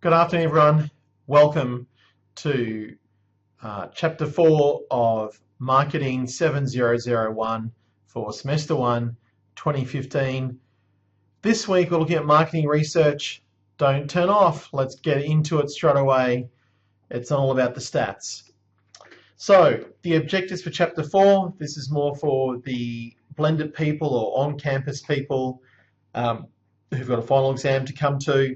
Good afternoon, everyone. Welcome to Chapter 4 of Marketing 7001 for Semester 1, 2015. This week we're looking at marketing research. Don't turn off. Let's get into it straight away. It's all about the stats. So, the objectives for Chapter 4, this is more for the blended people or on-campus people who've got a final exam to come to.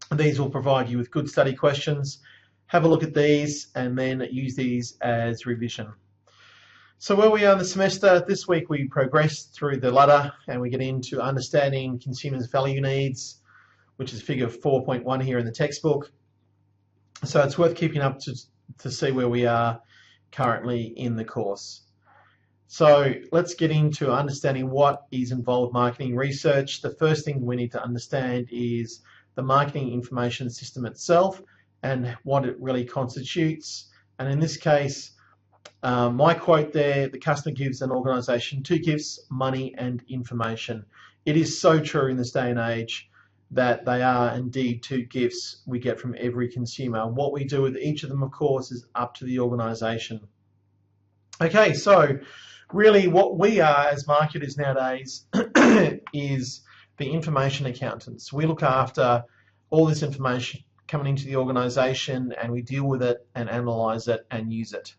These will provide you with good study questions. Have a look at these and then use these as revision. So where we are in the semester, this week we progress through the ladder and we get into understanding consumers' value needs, which is figure 4.1 here in the textbook. So it's worth keeping up to see where we are currently in the course. So let's get into understanding what is involved marketing research. The first thing we need to understand is the marketing information system itself and what it really constitutes. And in this case, my quote there, the customer gives an organisation two gifts, money and information. It is so true in this day and age that they are indeed two gifts we get from every consumer. What we do with each of them, of course, is up to the organisation. Okay, so really what we are as marketers nowadays is the information accountants. We look after all this information coming into the organisation and we deal with it and analyse it and use it.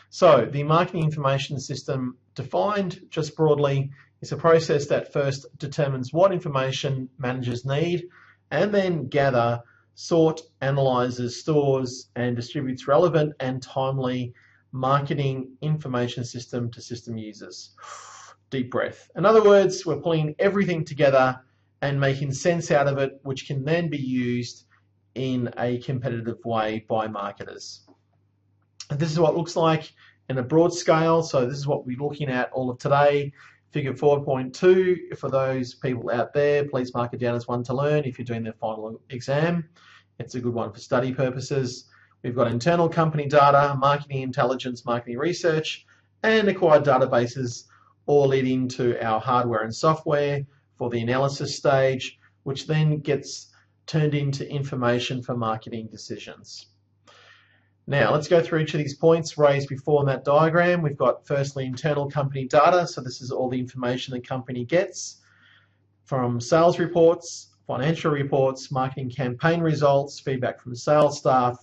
So the marketing information system, defined just broadly, is a process that first determines what information managers need and then gather, sort, analyses, stores and distributes relevant and timely marketing information system to system users. Deep breath. In other words, we're pulling everything together and making sense out of it, which can then be used in a competitive way by marketers. And this is what it looks like in a broad scale. So this is what we're looking at all of today. Figure 4.2, for those people out there, please mark it down as one to learn if you're doing their final exam. It's a good one for study purposes. We've got internal company data, marketing intelligence, marketing research, and acquired databases, all leading to our hardware and software for the analysis stage, which then gets turned into information for marketing decisions. Now, let's go through each of these points raised before in that diagram. We've got firstly internal company data, so this is all the information the company gets from sales reports, financial reports, marketing campaign results, feedback from sales staff,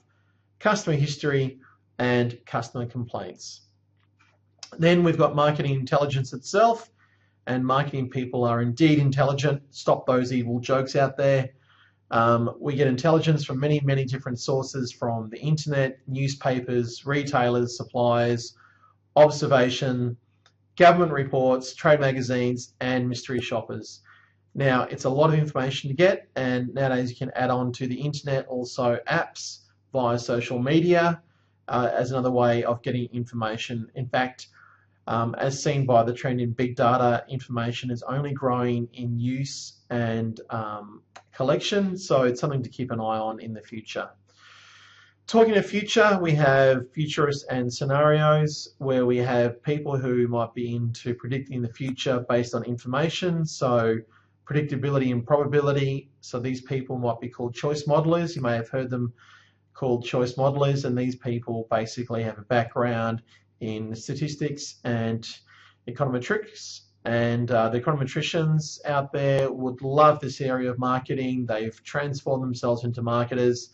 customer history, and customer complaints. Then we've got marketing intelligence itself, and marketing people are indeed intelligent. Stop those evil jokes out there. We get intelligence from many, many different sources, from the internet, newspapers, retailers, suppliers, observation, government reports, trade magazines, and mystery shoppers. Now, it's a lot of information to get, and nowadays you can add on to the internet also apps via social media as another way of getting information. In fact, as seen by the trend in big data, information is only growing in use and collection, so it's something to keep an eye on in the future. Talking of future, we have futurists and scenarios, where we have people who might be into predicting the future based on information, so predictability and probability. So these people might be called choice modelers. You may have heard them called choice modelers, and these people basically have a background in statistics and econometrics, and the econometricians out there would love this area of marketing. They've transformed themselves into marketers.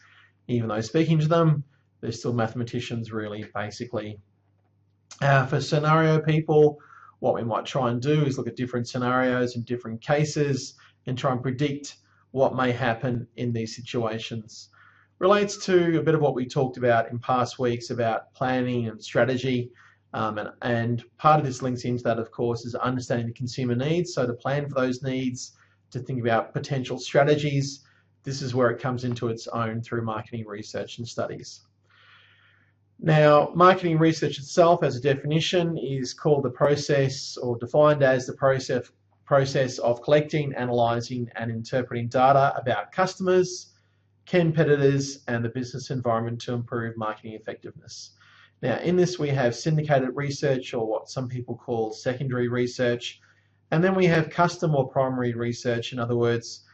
Even though speaking to them, they're still mathematicians really, basically. For scenario people, what we might try and do is look at different scenarios and different cases and try and predict what may happen in these situations. Relates to a bit of what we talked about in past weeks about planning and strategy, and part of this links into that, of course, is understanding the consumer needs. So to plan for those needs, to think about potential strategies, this is where it comes into its own through marketing research and studies. Now, marketing research itself as a definition is called the process, or defined as the process of collecting, analysing and interpreting data about customers, competitors and the business environment to improve marketing effectiveness. Now, in this we have syndicated research, or what some people call secondary research, and then we have custom or primary research. In other words,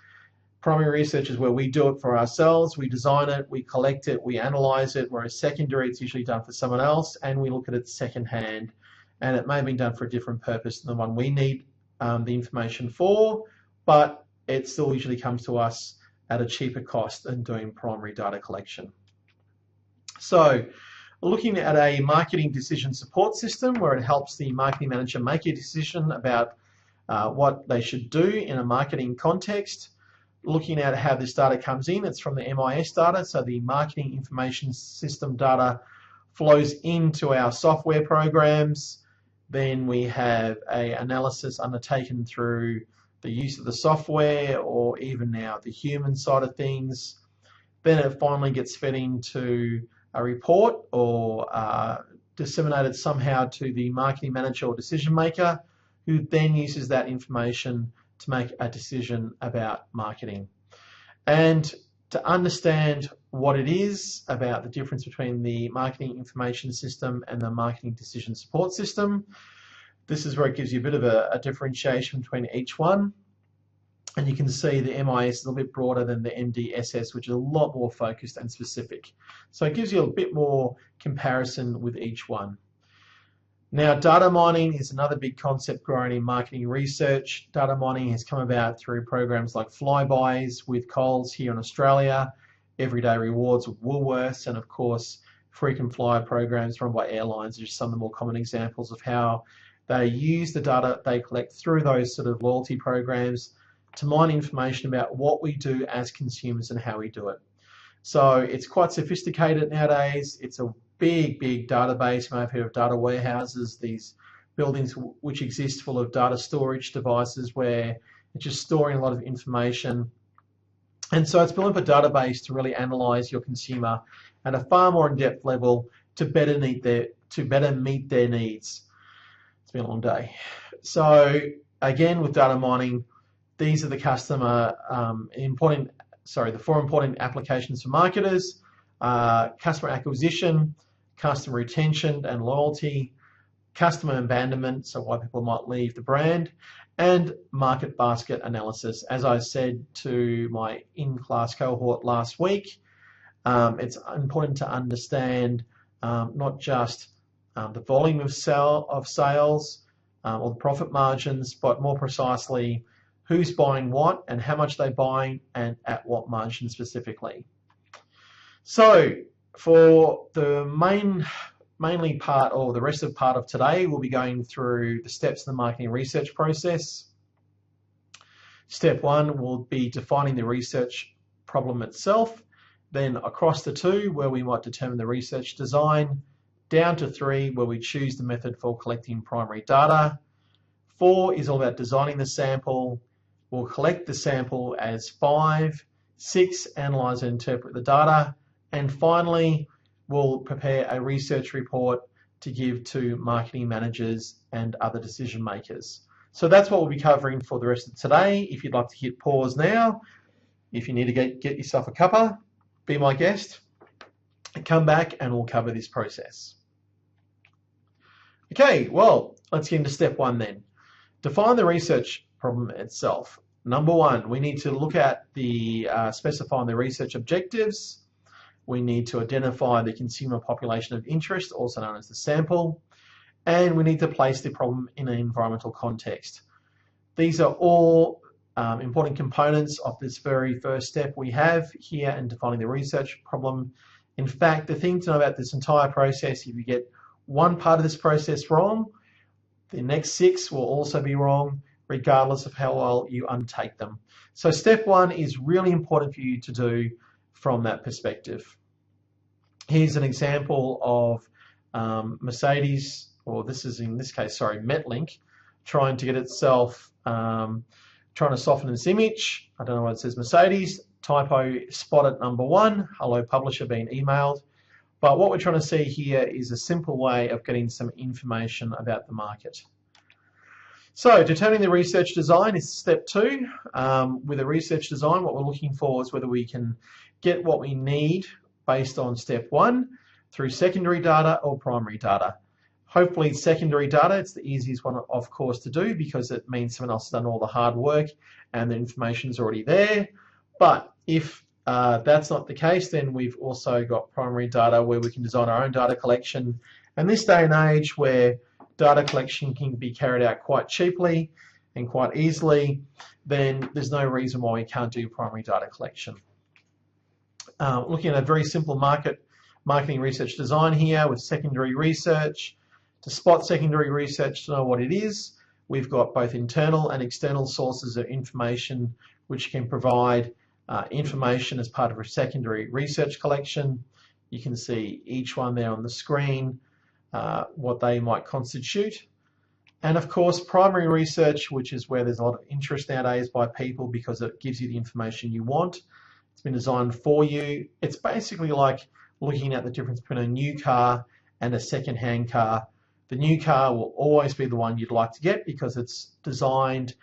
Primary research is where we do it for ourselves, we design it, we collect it, we analyse it, whereas secondary, it's usually done for someone else, and we look at it secondhand, and it may have been done for a different purpose than the one we need the information for, but it still usually comes to us at a cheaper cost than doing primary data collection. So, looking at a marketing decision support system where it helps the marketing manager make a decision about what they should do in a marketing context. Looking at how this data comes in, it's from the MIS data, so the marketing information system data flows into our software programs. Then we have an analysis undertaken through the use of the software or even now the human side of things. Then it finally gets fed into a report or disseminated somehow to the marketing manager or decision maker, who then uses that information to make a decision about marketing. And to understand what it is about the difference between the marketing information system and the marketing decision support system, this is where it gives you a bit of a differentiation between each one. And you can see the MIS is a little bit broader than the MDSS, which is a lot more focused and specific. So it gives you a bit more comparison with each one. Now, data mining is another big concept growing in marketing research. Data mining has come about through programs like Flybys with Coles here in Australia, Everyday Rewards with Woolworths, and of course, frequent flyer programs run by airlines are just some of the more common examples of how they use the data they collect through those sort of loyalty programs to mine information about what we do as consumers and how we do it. So it's quite sophisticated nowadays. It's a big database. You may have heard of data warehouses, these buildings which exist full of data storage devices where it's just storing a lot of information. And so it's built up a database to really analyse your consumer at a far more in-depth level to better meet their needs. It's been a long day. So again, with data mining, these are the the four important applications for marketers: customer acquisition, customer retention and loyalty, customer abandonment, so why people might leave the brand, and market basket analysis. As I said to my in-class cohort last week, it's important to understand not just the volume of sales or the profit margins, but more precisely who's buying what and how much they're buying and at what margin specifically. So for the mainly part or the rest of part of today, we'll be going through the steps of the marketing research process. Step 1 will be defining the research problem itself, then across to 2 where we might determine the research design, down to 3 where we choose the method for collecting primary data. 4 is all about designing the sample. We'll collect the sample as 5. 6, analyse and interpret the data. And finally, we'll prepare a research report to give to marketing managers and other decision makers. So that's what we'll be covering for the rest of today. If you'd like to hit pause now, if you need to get yourself a cuppa, be my guest, and come back and we'll cover this process. Okay, well, let's get into step 1 then. Define the research problem itself. Number 1, we need to look at the specifying the research objectives. We need to identify the consumer population of interest, also known as the sample, and we need to place the problem in an environmental context. These are all important components of this very first step we have here in defining the research problem. In fact, the thing to know about this entire process, if you get one part of this process wrong, the next 6 will also be wrong, regardless of how well you undertake them. So step 1 is really important for you to do from that perspective. Here's an example of Mercedes, or this is in this case, sorry, Metlink, trying to get itself, trying to soften its image. I don't know why it says Mercedes, typo spotted number 1, hello publisher being emailed. But what we're trying to see here is a simple way of getting some information about the market. So determining the research design is step 2. With a research design, what we're looking for is whether we can get what we need based on step 1 through secondary data or primary data. Hopefully secondary data, it's the easiest one of course to do because it means someone else has done all the hard work and the information is already there. But if that's not the case, then we've also got primary data where we can design our own data collection. And this day and age where data collection can be carried out quite cheaply and quite easily, then there's no reason why we can't do primary data collection. Looking at a very simple marketing research design here with secondary research. To spot secondary research, to know what it is, we've got both internal and external sources of information which can provide information as part of a secondary research collection. You can see each one there on the screen, what they might constitute. And of course, primary research, which is where there's a lot of interest nowadays by people because it gives you the information you want. It's been designed for you. It's basically like looking at the difference between a new car and a second-hand car. The new car will always be the one you'd like to get because it's designed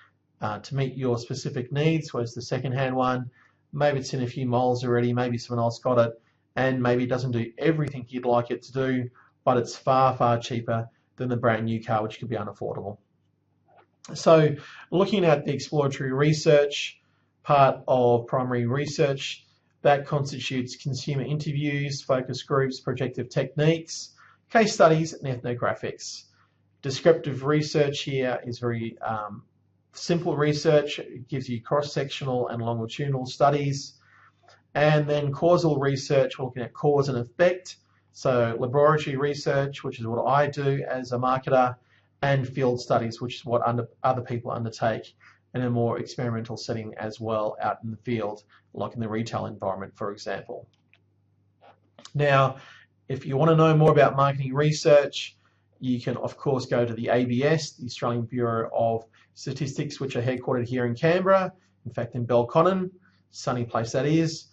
to meet your specific needs, whereas the second-hand one, maybe it's in a few miles already, maybe someone else got it, and maybe it doesn't do everything you'd like it to do, but it's far, far cheaper than the brand new car, which could be unaffordable. So looking at the exploratory research part of primary research, that constitutes consumer interviews, focus groups, projective techniques, case studies, and ethnographics. Descriptive research here is very simple research. It gives you cross-sectional and longitudinal studies. And then causal research, we're looking at cause and effect. So laboratory research, which is what I do as a marketer, and field studies, which is what other people undertake in a more experimental setting as well out in the field, like in the retail environment, for example. Now, if you want to know more about marketing research, you can of course go to the ABS, the Australian Bureau of Statistics, which are headquartered here in Canberra, in fact in Belconnen, sunny place that is.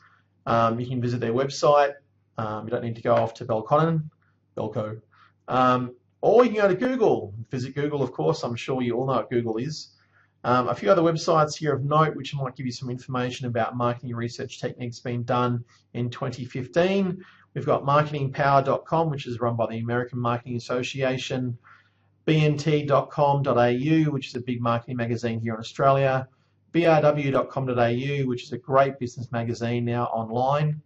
You can visit their website. You don't need to go off to Belconnen, Belco. Or you can go to Google. Visit Google, of course. I'm sure you all know what Google is. A few other websites here of note which might give you some information about marketing research techniques being done in 2015. We've got marketingpower.com, which is run by the American Marketing Association, bnt.com.au, which is a big marketing magazine here in Australia, brw.com.au, which is a great business magazine now online,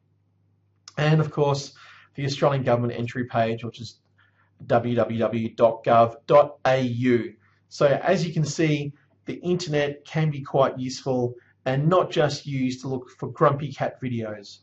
and of course the Australian Government entry page, which is www.gov.au. So as you can see, the internet can be quite useful and not just used to look for grumpy cat videos.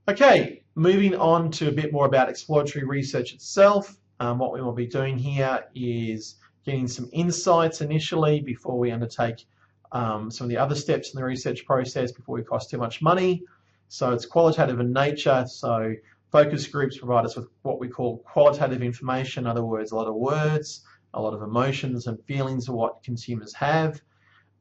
Okay, moving on to a bit more about exploratory research itself. What we will be doing here is getting some insights initially before we undertake some of the other steps in the research process before we cost too much money. So it's qualitative in nature. So focus groups provide us with what we call qualitative information. In other words, a lot of words, a lot of emotions and feelings of what consumers have.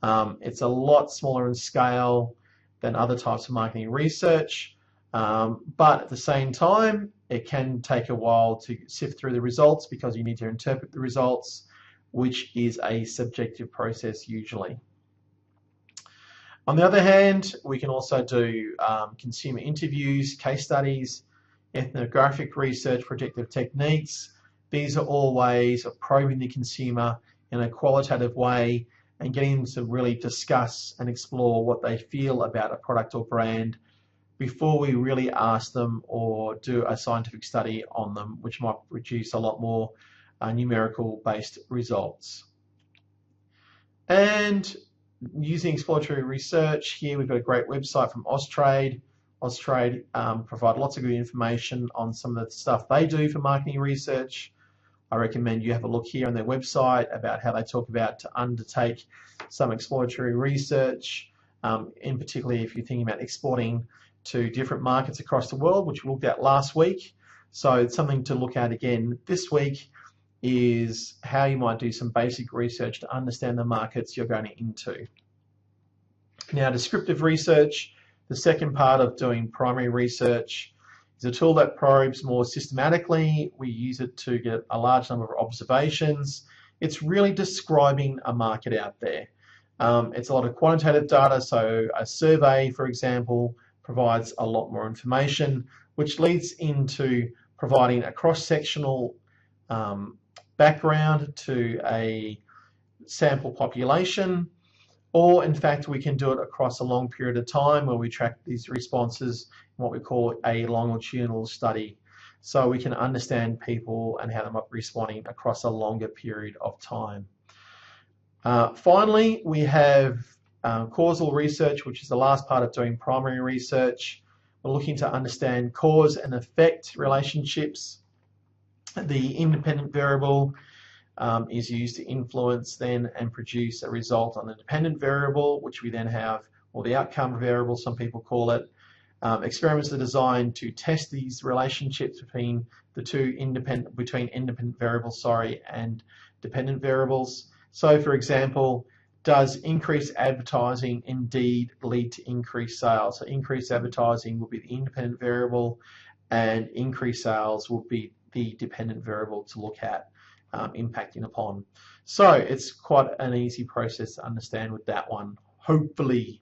It's a lot smaller in scale than other types of marketing research. But at the same time, it can take a while to sift through the results because you need to interpret the results, which is a subjective process usually. On the other hand, we can also do consumer interviews, case studies, ethnographic research, projective techniques. These are all ways of probing the consumer in a qualitative way and getting them to really discuss and explore what they feel about a product or brand before we really ask them or do a scientific study on them, which might produce a lot more numerical based results. And using exploratory research, here we've got a great website from Austrade. Austrade provide lots of good information on some of the stuff they do for marketing research. I recommend you have a look here on their website about how they talk about to undertake some exploratory research, in particularly if you're thinking about exporting to different markets across the world, which we looked at last week. So it's something to look at again this week is how you might do some basic research to understand the markets you're going into. Now, descriptive research, the second part of doing primary research, is a tool that probes more systematically. We use it to get a large number of observations. It's really describing a market out there. It's a lot of quantitative data, so a survey, for example, provides a lot more information, which leads into providing a cross-sectional background to a sample population. or in fact we can do it across a long period of time where we track these responses in what we call a longitudinal study. So we can understand people and how they're responding across a longer period of time. Finally, we have causal research, which is the last part of doing primary research. We're looking to understand cause and effect relationships. The independent variable is used to influence then and produce a result on the dependent variable, which we then have, or the outcome variable, some people call it. Experiments are designed to test these relationships between the two independent variables, and dependent variables. So, for example, does increased advertising indeed lead to increased sales? So increased advertising will be the independent variable, and increased sales will be the dependent variable to look at impacting upon. So it's quite an easy process to understand with that one, hopefully.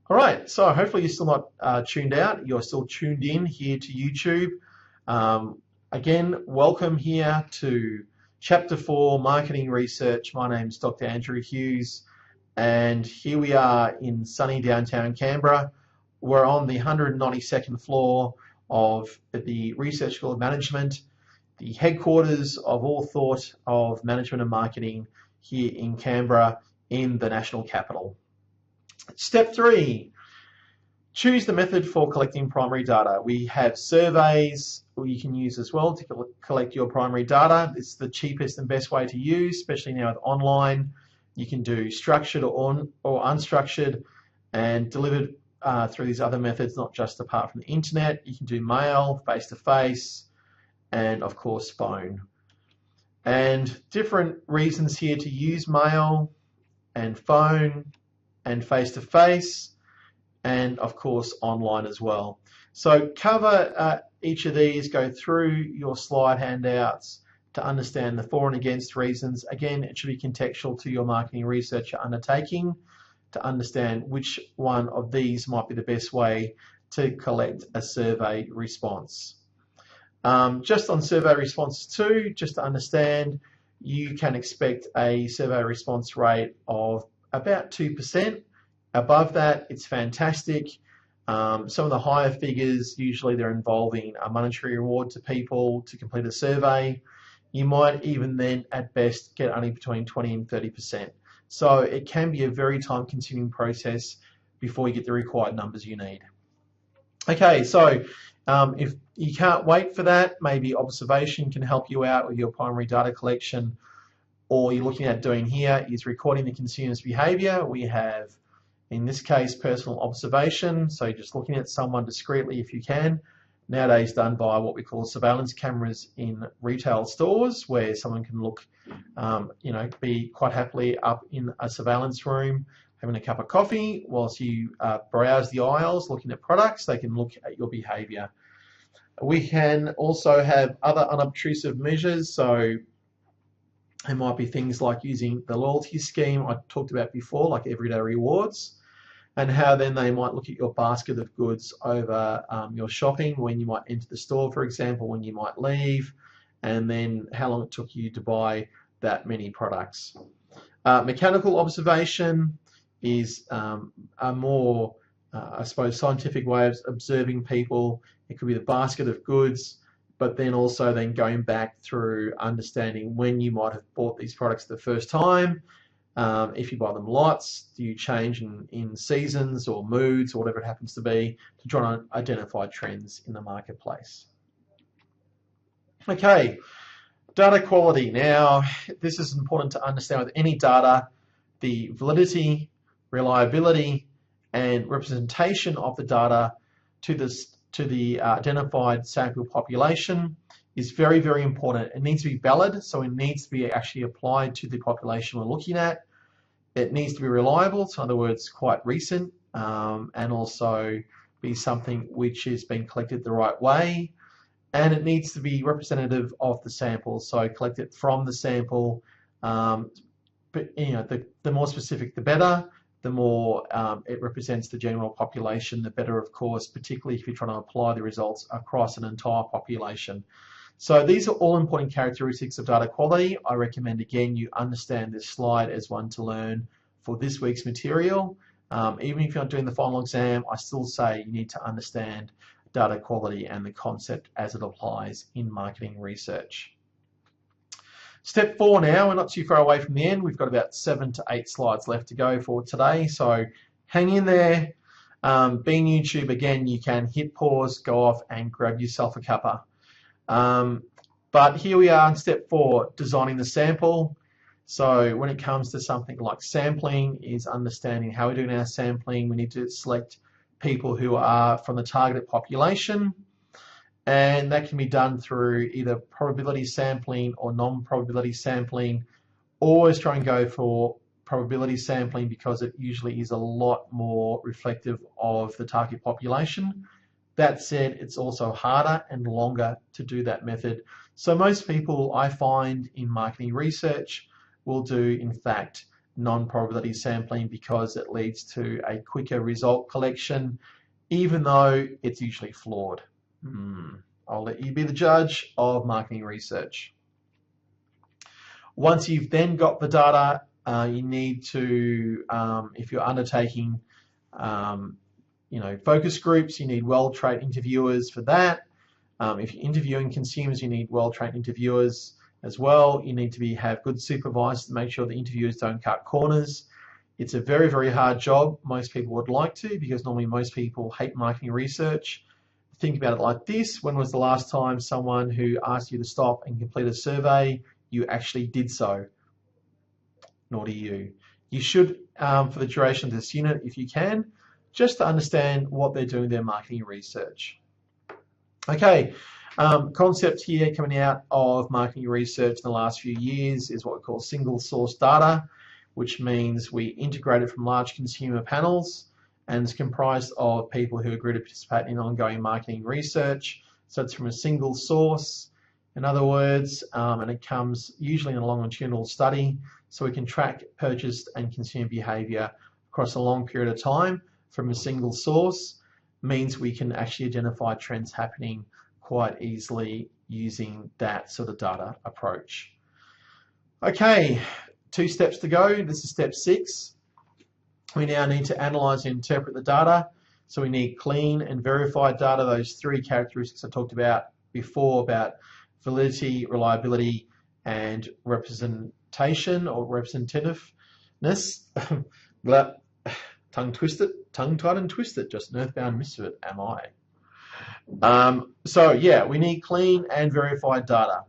All right, so hopefully you're still not tuned out. You're still tuned in here to YouTube. Again, welcome here to Chapter 4, Marketing Research. My name's Dr. Andrew Hughes, and here we are in sunny downtown Canberra. We're on the 192nd floor of the Research School of Management, the headquarters of all thought of management and marketing here in Canberra in the national capital. Step 3, choose the method for collecting primary data. We have surveys you can use as well to collect your primary data. It's the cheapest and best way to use, especially now with online. You can do structured or unstructured and delivered through these other methods, not just apart from the internet. You can do mail, face-to-face, and of course phone. And different reasons here to use mail and phone and face-to-face, and of course online as well. So cover each of these, go through your slide handouts to understand the for and against reasons. Again, it should be contextual to your marketing research you're undertaking to understand which one of these might be the best way to collect a survey response. Just on survey responses too, just to understand, you can expect a survey response rate of about 2%. Above that, it's fantastic. Some of the higher figures, usually they're involving a monetary reward to people to complete a survey. You might even then, at best, get only between 20 and 30%. So it can be a very time-consuming process before you get the required numbers you need. Okay, so if you can't wait for that, maybe observation can help you out with your primary data collection. All you're looking at doing here is recording the consumer's behavior. We have, in this case, personal observation, so just looking at someone discreetly if you can. Nowadays done by what we call surveillance cameras in retail stores, where someone can look, be quite happily up in a surveillance room, having a cup of coffee, whilst you browse the aisles, looking at products. They can look at your behavior. We can also have other unobtrusive measures, so it might be things like using the loyalty scheme I talked about before, like everyday rewards, and how then they might look at your basket of goods over your shopping, when you might enter the store, for example, when you might leave, and then how long it took you to buy that many products. Mechanical observation is a more, I suppose, scientific way of observing people. It could be the basket of goods, but then also then going back through understanding when you might have bought these products the first time. If you buy them lots, do you change in seasons or moods or whatever it happens to be, to try and identify trends in the marketplace. Okay, data quality. Now, this is important to understand with any data. The validity, reliability, and representation of the data to the identified sample population is very, very important. It needs to be valid, so it needs to be actually applied to the population we're looking at. It needs to be reliable, so in other words, quite recent, and also be something which has been collected the right way. And it needs to be representative of the sample, so collect it from the sample. But the more specific, the better. The more it represents the general population, the better, of course, particularly if you're trying to apply the results across an entire population. So these are all important characteristics of data quality. I recommend, again, you understand this slide as one to learn for this week's material. Even if you're not doing the final exam, I still say you need to understand data quality and the concept as it applies in marketing research. Step 4 now, we're not too far away from the end. We've got about 7 to 8 slides left to go for today, so hang in there. Being YouTube, again, you can hit pause, go off and grab yourself a cuppa. But here we are in step 4, designing the sample. So when it comes to something like sampling, is understanding how we're doing our sampling. We need to select people who are from the targeted population, and that can be done through either probability sampling or non-probability sampling. Always try and go for probability sampling because it usually is a lot more reflective of the target population. That said, it's also harder and longer to do that method. So most people I find in marketing research will do, in fact, non-probability sampling because it leads to a quicker result collection, even though it's usually flawed. I'll let you be the judge of marketing research. Once you've then got the data, you need to, if you're undertaking focus groups, you need well-trained interviewers for that. If you're interviewing consumers, you need well-trained interviewers as well. You need to have good supervisors to make sure the interviewers don't cut corners. It's a very, very hard job. Most people would like to, because normally most people hate marketing research. Think about it like this: when was the last time someone who asked you to stop and complete a survey, you actually did so? Naughty you. You should, for the duration of this unit, if you can, just to understand what they're doing with their marketing research. Okay, concept here coming out of marketing research in the last few years is what we call single source data, which means we integrate it from large consumer panels, and it's comprised of people who agree to participate in ongoing marketing research. So it's from a single source, in other words, and it comes usually in a longitudinal study, so we can track purchase and consumer behaviour across a long period of time from a single source. Means we can actually identify trends happening quite easily using that sort of data approach. Okay, 2 steps to go. This is step 6. We now need to analyse and interpret the data. So we need clean and verified data, those 3 characteristics I talked about before, about validity, reliability, and representation or representativeness. Tongue-tied and twisted, just an earthbound misfit, am I? So yeah, we need clean and verified data.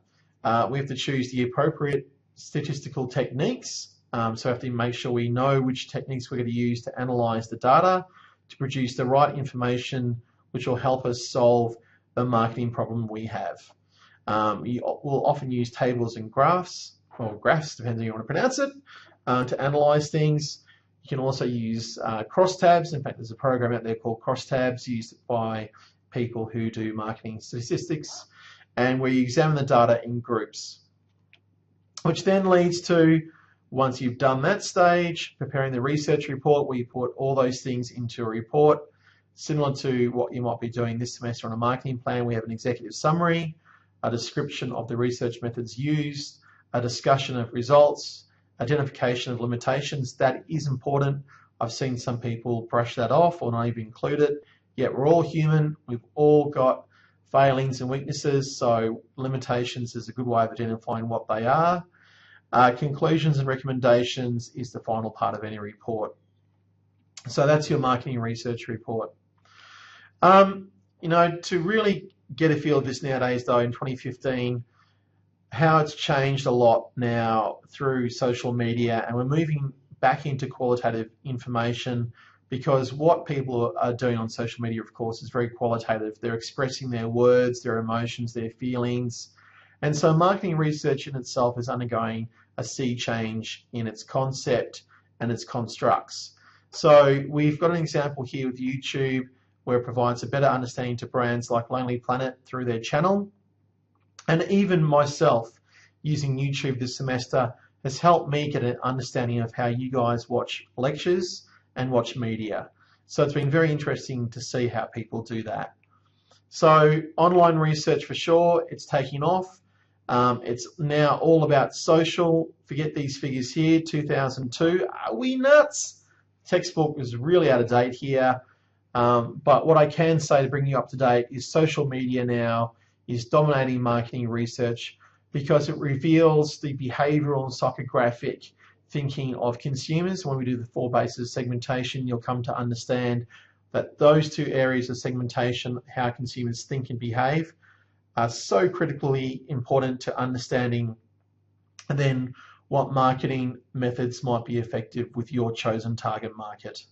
We have to choose the appropriate statistical techniques. So we have to make sure we know which techniques we're going to use to analyse the data to produce the right information which will help us solve the marketing problem we have. We'll often use tables and graphs, or graphs, depending on how you want to pronounce it, to analyse things. You can also use crosstabs. In fact, there's a program out there called crosstabs used by people who do marketing statistics, and where you examine the data in groups, which then leads to, once you've done that stage, preparing the research report, where you put all those things into a report, similar to what you might be doing this semester on a marketing plan. We have an executive summary, a description of the research methods used, a discussion of results, identification of limitations. That is important. I've seen some people brush that off or not even include it. Yet we're all human. We've all got failings and weaknesses, so limitations is a good way of identifying what they are. Conclusions and recommendations is the final part of any report. So that's your marketing research report. To really get a feel of this nowadays, though, in 2015, how it's changed a lot now through social media, and we're moving back into qualitative information, because what people are doing on social media, of course, is very qualitative. They're expressing their words, their emotions, their feelings. And so marketing research in itself is undergoing a sea change in its concept and its constructs. So we've got an example here with YouTube, where it provides a better understanding to brands like Lonely Planet through their channel. And even myself, using YouTube this semester, has helped me get an understanding of how you guys watch lectures and watch media. So it's been very interesting to see how people do that. So online research, for sure, it's taking off. It's now all about social. Forget these figures here, 2002. Are we nuts? Textbook is really out of date here. But what I can say to bring you up to date is social media now is dominating marketing research because it reveals the behavioral and psychographic thinking of consumers. When we do the 4 bases of segmentation, you'll come to understand that those 2 areas of segmentation, how consumers think and behave, are so critically important to understanding then what marketing methods might be effective with your chosen target market.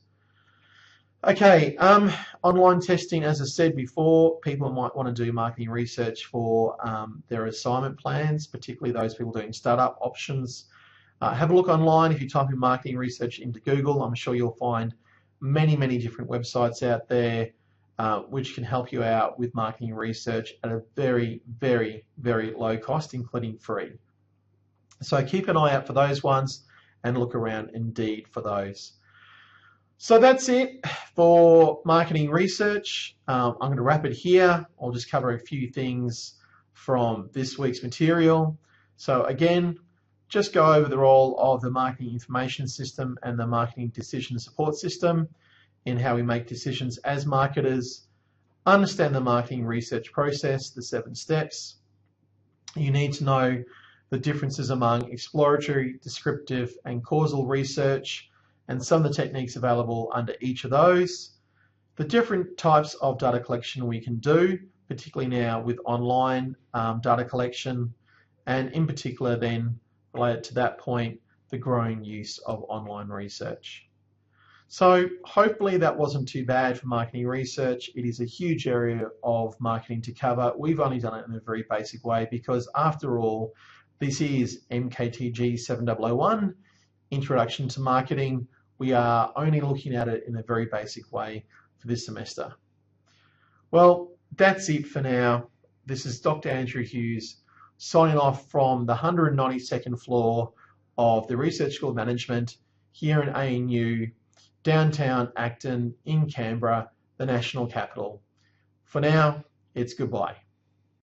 Okay, online testing, as I said before, people might want to do marketing research for their assignment plans, particularly those people doing startup options. Have a look online. If you type in marketing research into Google, I'm sure you'll find many, many different websites out there which can help you out with marketing research at a very, very, very low cost, including free. So keep an eye out for those ones and look around Indeed for those. So that's it for marketing research. I'm going to wrap it here. I'll just cover a few things from this week's material. So again, just go over the role of the marketing information system and the marketing decision support system in how we make decisions as marketers. Understand the marketing research process, the 7 steps. You need to know the differences among exploratory, descriptive, and causal research, and some of the techniques available under each of those. The different types of data collection we can do, particularly now with online data collection, and in particular then, related to that point, the growing use of online research. So hopefully that wasn't too bad for marketing research. It is a huge area of marketing to cover. We've only done it in a very basic way because after all, this is MKTG7001, Introduction to Marketing. We are only looking at it in a very basic way for this semester. Well, that's it for now. This is Dr. Andrew Hughes signing off from the 192nd floor of the Research School of Management here in ANU, downtown Acton in Canberra, the national capital. For now, it's goodbye.